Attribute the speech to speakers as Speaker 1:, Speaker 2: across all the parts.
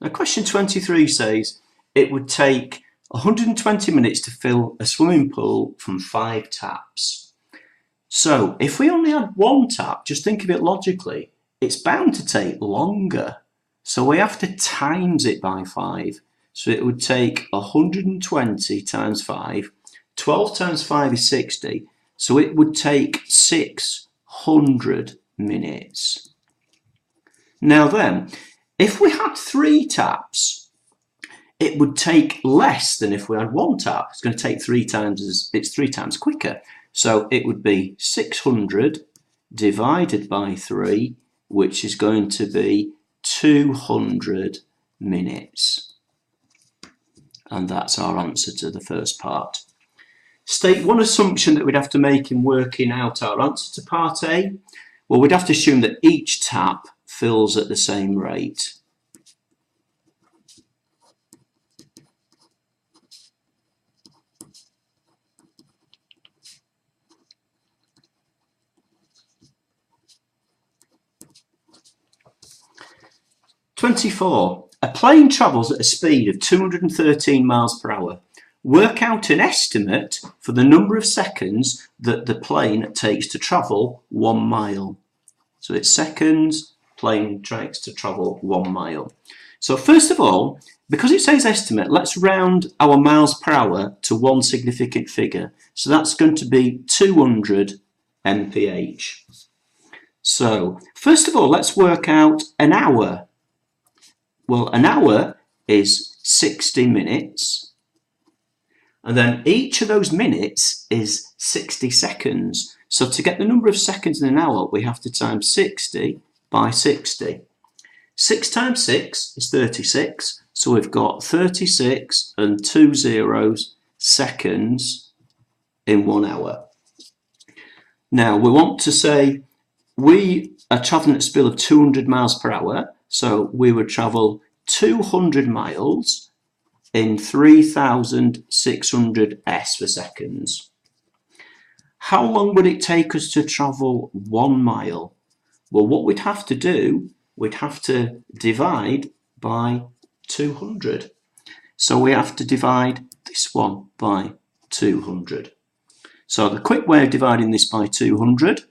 Speaker 1: Now question 23 says it would take 120 minutes to fill a swimming pool from 5 taps. So if we only had 1 tap, just think of it logically, it's bound to take longer. So we have to times it by 5. So it would take 120 times 5. 12 times 5 is 60. So it would take 600 minutes. Now then, if we had 3 taps, it would take less than if we had 1 tap. It's going to take 3 times, it's 3 times quicker. So it would be 600 divided by 3, which is going to be 200 minutes. And that's our answer to the first part. State one assumption that we'd have to make in working out our answer to part A. Well, we'd have to assume that each tap fills at the same rate. (24) A plane travels at a speed of 213 miles per hour. Work out an estimate for the number of seconds that the plane takes to travel 1 mile. So it's seconds, plane takes to travel 1 mile. So first of all, because it says estimate, let's round our miles per hour to one significant figure. So that's going to be 200 mph. So first of all, let's work out an hour. Well, an hour is 60 minutes. And then each of those minutes is 60 seconds. So to get the number of seconds in an hour, we have to times 60 by 60. 6 times 6 is 36. So we've got 36 and 2 zeros seconds in 1 hour. Now we want to say we are travelling at a speed of 200 miles per hour. So we would travel 200 miles in 3,600 s for seconds. How long would it take us to travel 1 mile? Well, what we'd have to do, we'd have to divide by 200. So we have to divide this one by 200. So the quick way of dividing this by 200,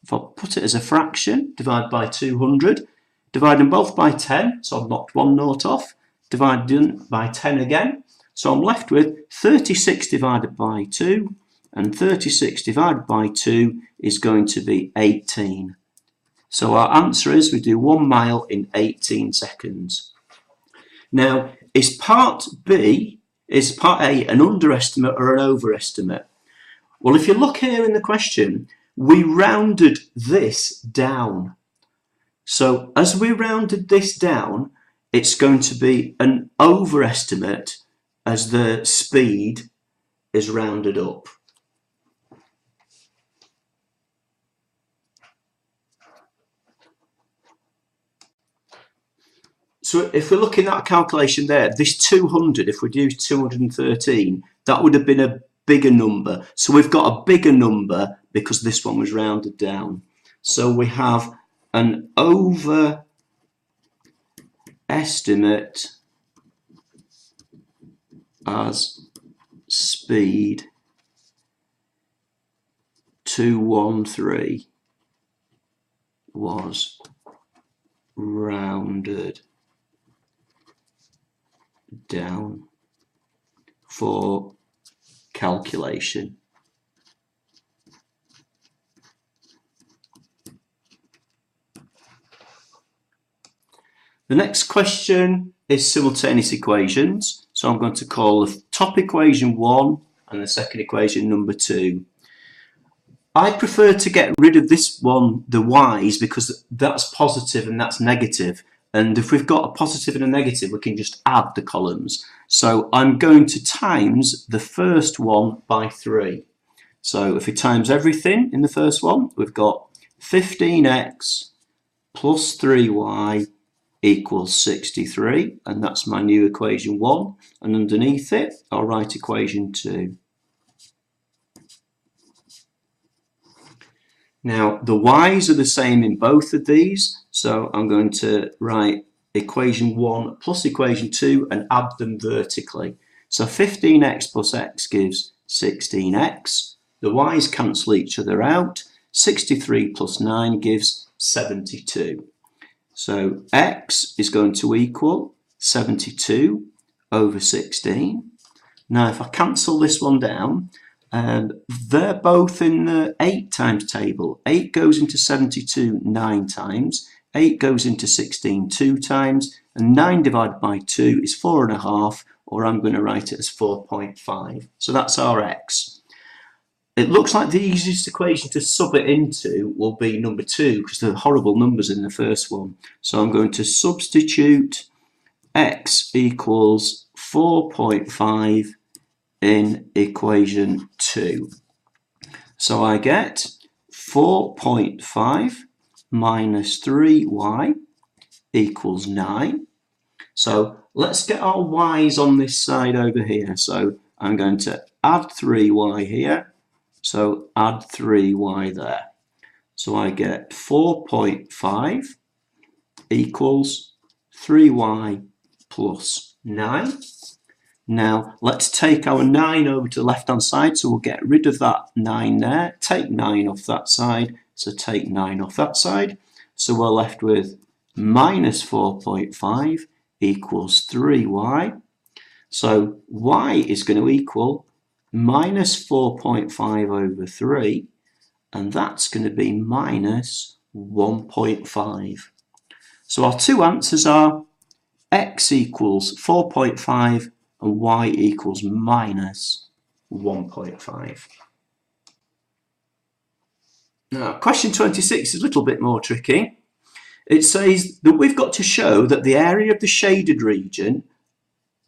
Speaker 1: if I put it as a fraction, divide by 200, divide them both by 10, so I've knocked 1 nought off, divide them by 10 again, so I'm left with 36 divided by 2, and 36 divided by 2 is going to be 18. So our answer is we do 1 mile in 18 seconds. Now, is part A an underestimate or an overestimate? Well, if you look here in the question, we rounded this down. So as we rounded this down, it's going to be an overestimate as the speed is rounded up. So if we're looking at a calculation there, this 200, if we'd used 213, that would have been a bigger number. So we've got a bigger number because this one was rounded down. So we have an overestimate as speed 213 was rounded down for calculation. The next question is simultaneous equations. So I'm going to call the top equation 1 and the second equation number 2. I prefer to get rid of this one, the y's, because that's positive and that's negative. And if we've got a positive and a negative, we can just add the columns. So I'm going to times the first one by 3. So if we times everything in the first one, we've got 15x plus 3y equals 63, and that's my new equation 1. And underneath it, I'll write equation 2. Now, the y's are the same in both of these, so I'm going to write equation 1 plus equation 2 and add them vertically. So 15x plus x gives 16x. The y's cancel each other out. 63 plus 9 gives 72. So x is going to equal 72 over 16. Now if I cancel this one down, they're both in the 8 times table. 8 goes into 72 9 times, 8 goes into 16 2 times, and 9 divided by 2 is 4.5, or I'm going to write it as 4.5. So that's our x. It looks like the easiest equation to sub it into will be number 2, because there are horrible numbers in the first one. So I'm going to substitute x equals 4.5 in equation 2. So I get 4.5 minus 3y equals 9. So let's get our y's on this side over here. So I'm going to add 3y here. So add 3y there. So I get 4.5 equals 3y plus 9. Now let's take our 9 over to the left hand side, so we'll get rid of that 9 there, take 9 off that side, so take 9 off that side. So we're left with minus 4.5 equals 3y. So y is going to equal minus 4.5 over 3, and that's going to be minus 1.5. So our two answers are x equals 4.5 and y equals minus 1.5. Now, question 26 is a little bit more tricky. It says that we've got to show that the area of the shaded region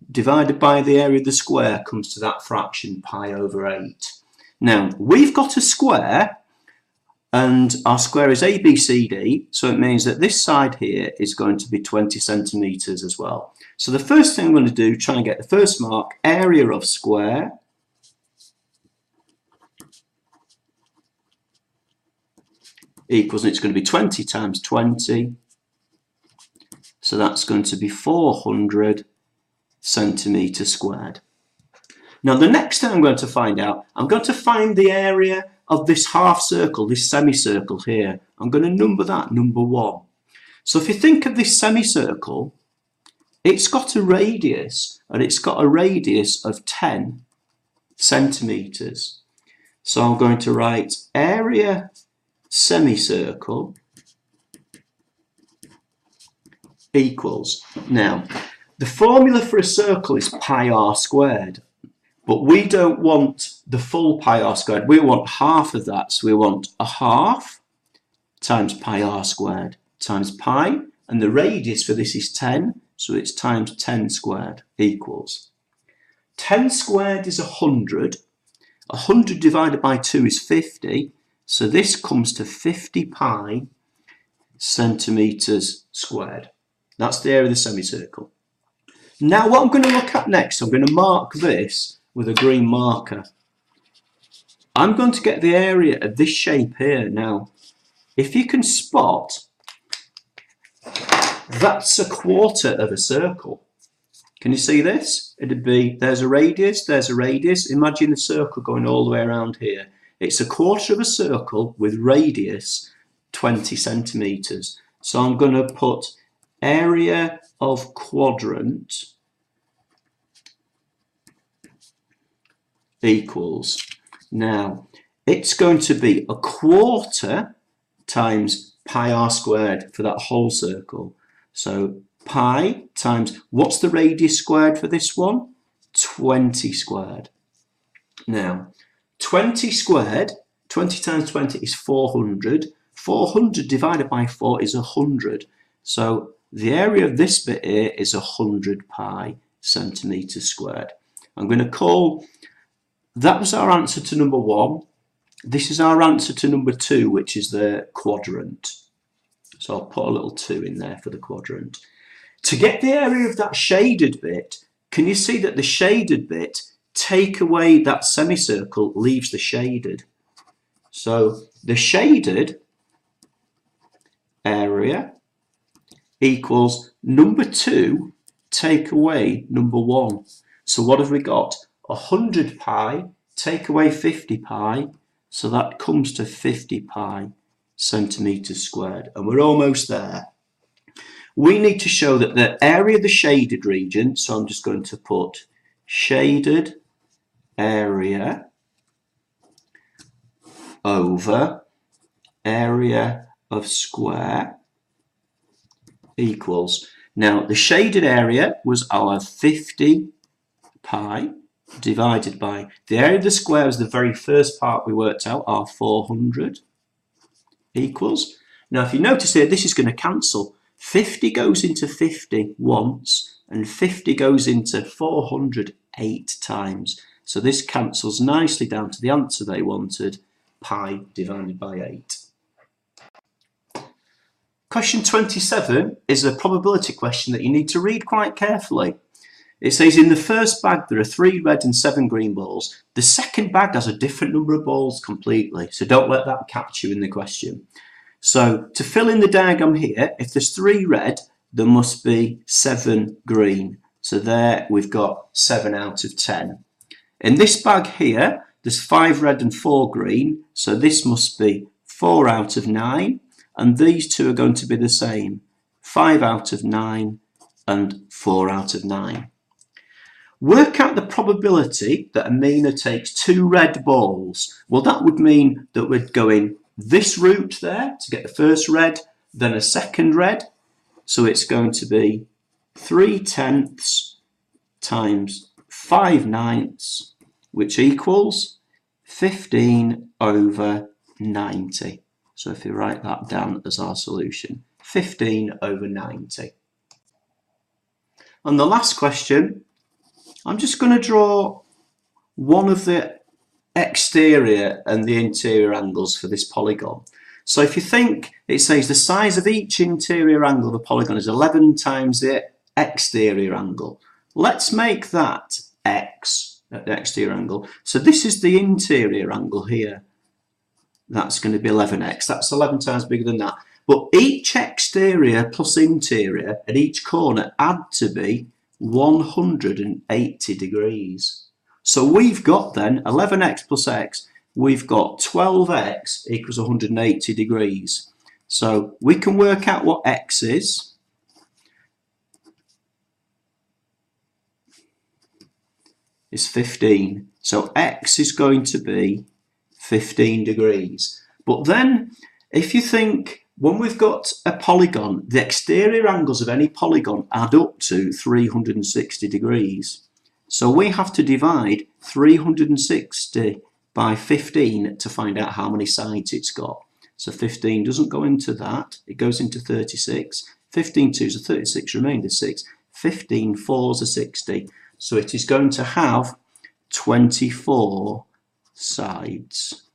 Speaker 1: divided by the area of the square comes to that fraction pi over 8. Now, we've got a square, and our square is ABCD, so it means that this side here is going to be 20 centimetres as well. So the first thing I'm going to do, try and get the first mark, area of square equals, and it's going to be 20 times 20, so that's going to be 400 centimetres squared. Now the next thing I'm going to find out, I'm going to find the area of this half circle, this semicircle here. I'm going to number that number 1. So if you think of this semicircle, it's got a radius, and it's got a radius of 10 centimetres. So I'm going to write area semicircle equals. Now, the formula for a circle is pi r squared, but we don't want the full pi r squared. We want half of that, so we want a half times pi r squared times pi, and the radius for this is 10, so it's times 10 squared equals. 10 squared is 100. 100 divided by 2 is 50, so this comes to 50 pi centimetres squared. That's the area of the semicircle. Now what I'm going to look at next, I'm going to mark this with a green marker. I'm going to get the area of this shape here. Now, if you can spot, that's a quarter of a circle. Can you see this? It'd be, there's a radius. Imagine the circle going all the way around here. It's a quarter of a circle with radius 20 centimetres. So I'm going to put area of quadrant equals. Now, it's going to be a quarter times pi r squared for that whole circle. So pi times, what's the radius squared for this one? 20 squared. Now, 20 squared, 20 times 20 is 400. 400 divided by 4 is 100. So the area of this bit here is 100 pi centimetres squared. I'm going to call, that was our answer to number 1. This is our answer to number 2, which is the quadrant. So I'll put a little 2 in there for the quadrant. To get the area of that shaded bit, can you see that the shaded bit, take away that semicircle, leaves the shaded. So the shaded area equals number 2 take away number 1. So what have we got? 100 pi take away 50 pi, so that comes to 50 pi centimetres squared, and we're almost there. We need to show that the area of the shaded region, so I'm just going to put shaded area over area of square equals, now the shaded area was our 50 pi divided by, the area of the square was the very first part we worked out, our 400 equals, now if you notice here, this is going to cancel. 50 goes into 50 once, and 50 goes into 400 8 times. So this cancels nicely down to the answer they wanted, pi divided by 8. Question 27 is a probability question that you need to read quite carefully. It says in the first bag there are 3 red and 7 green balls. The second bag has a different number of balls completely, so don't let that catch you in the question. So to fill in the diagram here, if there's 3 red, there must be 7 green. So there we've got 7 out of 10. In this bag here, there's 5 red and 4 green, so this must be 4 out of 9, and these two are going to be the same, 5 out of 9 and 4 out of 9. Work out the probability that Amina takes 2 red balls. Well, that would mean that we're going this route there to get the first red, then a second red, so it's going to be 3/10 times 5/9, which equals 15 over 90. So if you write that down as our solution, 15 over 90. And the last question, I'm just going to draw one of the exterior and the interior angles for this polygon. So if you think, it says the size of each interior angle of the polygon is 11 times the exterior angle. Let's make that x at the exterior angle. So this is the interior angle here. That's going to be 11x. That's 11 times bigger than that. But each exterior plus interior at each corner add to be 180 degrees. So we've got then 11x plus x, we've got 12x equals 180 degrees. So we can work out what x is. Is 15. So x is going to be 15 degrees. But then if you think, when we've got a polygon, the exterior angles of any polygon add up to 360 degrees. So we have to divide 360 by 15 to find out how many sides it's got. So 15 doesn't go into that, it goes into 36. 15 2s are 36, remainder 6. 15 4s are 60. So it is going to have 24 sides.